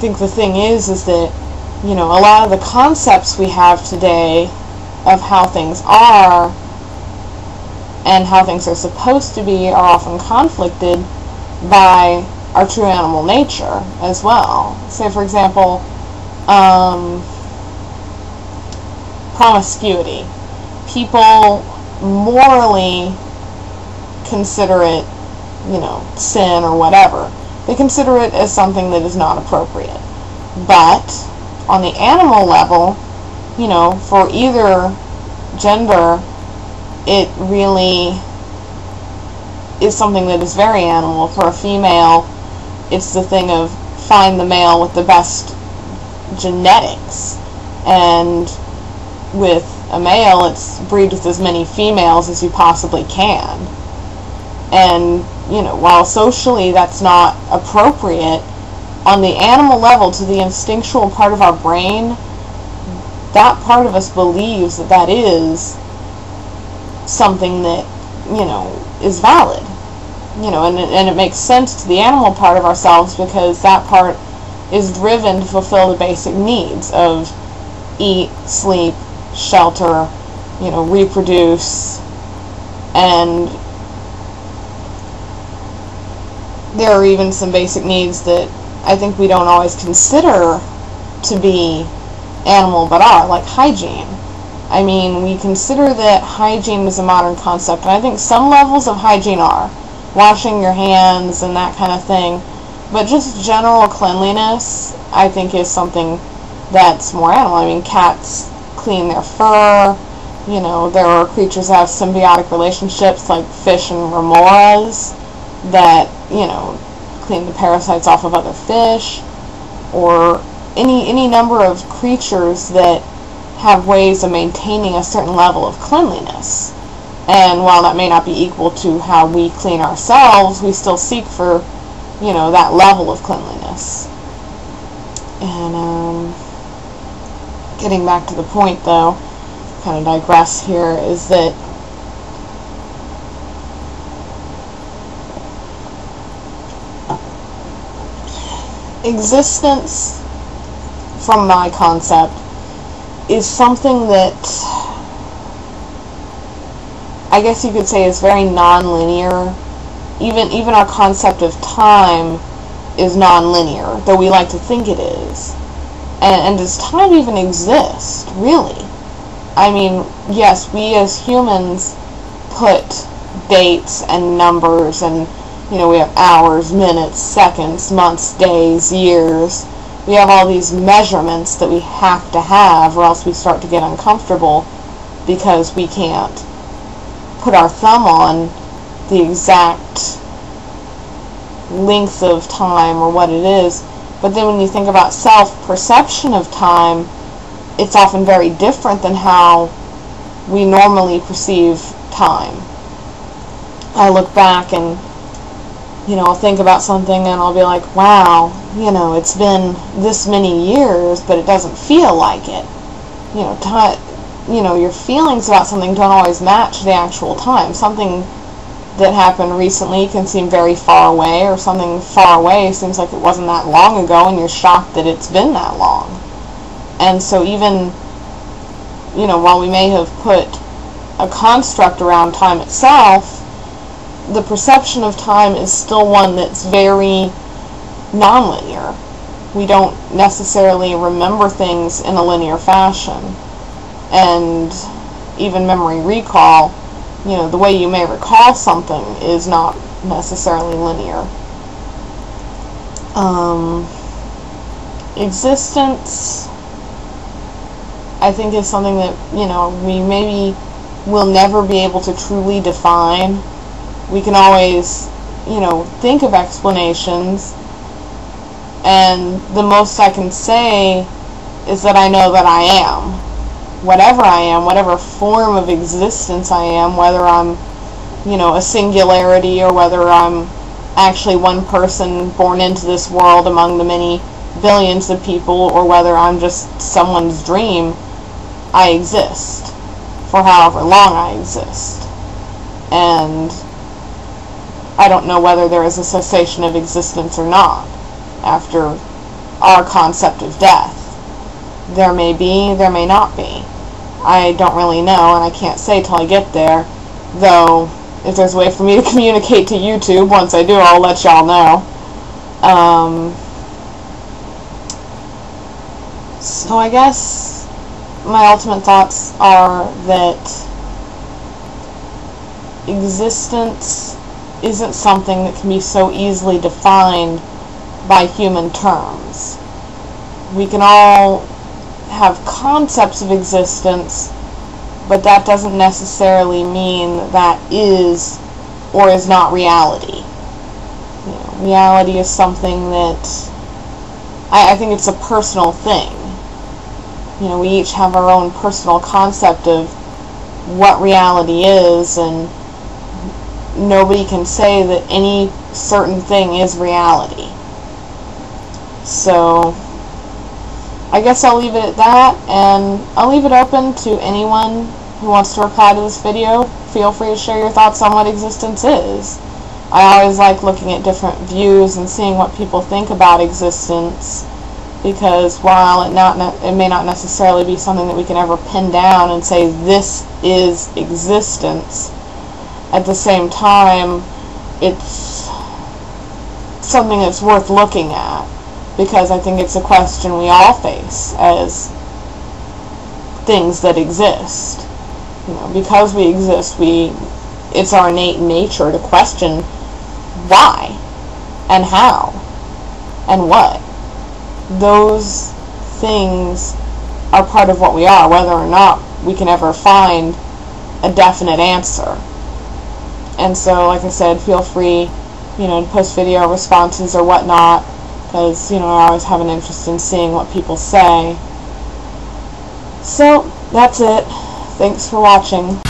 think the thing is that, you know, a lot of the concepts we have today of how things are and how things are supposed to be are often conflicted by our true animal nature as well. Say, for example, promiscuity. People morally consider it, you know, sin or whatever. They consider it as something that is not appropriate. But on the animal level, you know, for either gender, it really is something that is very animal. For a female, it's the thing of find the male with the best genetics, and with a male, it's breed with as many females as you possibly can. And, you know, while socially that's not appropriate, on the animal level, to the instinctual part of our brain, that part of us believes that that is something that, you know, is valid. You know, and it makes sense to the animal part of ourselves, because that part is driven to fulfill the basic needs of eat, sleep, shelter, you know, reproduce. And there are even some basic needs that I think we don't always consider to be animal but are, like hygiene. I mean, we consider that hygiene is a modern concept, and I think some levels of hygiene are washing your hands and that kind of thing, but just general cleanliness, I think, is something that's more animal. I mean, cats clean their fur. You know, there are creatures that have symbiotic relationships, like fish and remoras, that, you know, clean the parasites off of other fish, or any number of creatures that have ways of maintaining a certain level of cleanliness. And while that may not be equal to how we clean ourselves, we still seek for, you know, that level of cleanliness. And getting back to the point, though, kind of digress here, is that existence, from my concept, is something that I guess you could say is very non-linear. Even our concept of time is non-linear, though we like to think it is. And does time even exist, really? I mean, yes, we as humans put dates and numbers, and, you know, we have hours, minutes, seconds, months, days, years. We have all these measurements that we have to have, or else we start to get uncomfortable because we can't put our thumb on the exact length of time or what it is. But then when you think about self-perception of time, it's often very different than how we normally perceive time. I look back and, you know, I'll think about something and I'll be like, wow, you know, it's been this many years, but it doesn't feel like it. You know, time, you know, your feelings about something don't always match the actual time. Something that happened recently can seem very far away, or something far away seems like it wasn't that long ago, and you're shocked that it's been that long. And so even, you know, while we may have put a construct around time itself, the perception of time is still one that's very nonlinear. We don't necessarily remember things in a linear fashion. And even memory recall, you know, the way you may recall something is not necessarily linear. Existence, I think, is something that, you know, we maybe will never be able to truly define. We can always, you know, think of explanations, and the most I can say is that I know that I am. Whatever I am, whatever form of existence I am, whether I'm, you know, a singularity, or whether I'm actually one person born into this world among the many billions of people, or whether I'm just someone's dream, I exist for however long I exist. And I don't know whether there is a cessation of existence or not after our concept of death. There may be, there may not be. I don't really know, and I can't say till I get there, though if there's a way for me to communicate to YouTube, once I do, I'll let y'all know. So I guess my ultimate thoughts are that existence isn't something that can be so easily defined by human terms. We can all have concepts of existence, but that doesn't necessarily mean that is or is not reality. You know, reality is something that I think it's a personal thing. You know, we each have our own personal concept of what reality is, and nobody can say that any certain thing is reality. So I guess I'll leave it at that, and I'll leave it open to anyone who wants to reply to this video. Feel free to share your thoughts on what existence is. I always like looking at different views and seeing what people think about existence, because while it may not necessarily be something that we can ever pin down and say this is existence, at the same time it's something that's worth looking at, because I think it's a question we all face as things that exist. You know, because we exist, it's our innate nature to question why and how and what. Those things are part of what we are, whether or not we can ever find a definite answer. And so, like I said, feel free, to post video responses or whatnot, because, I always have an interest in seeing what people say. So, that's it. Thanks for watching.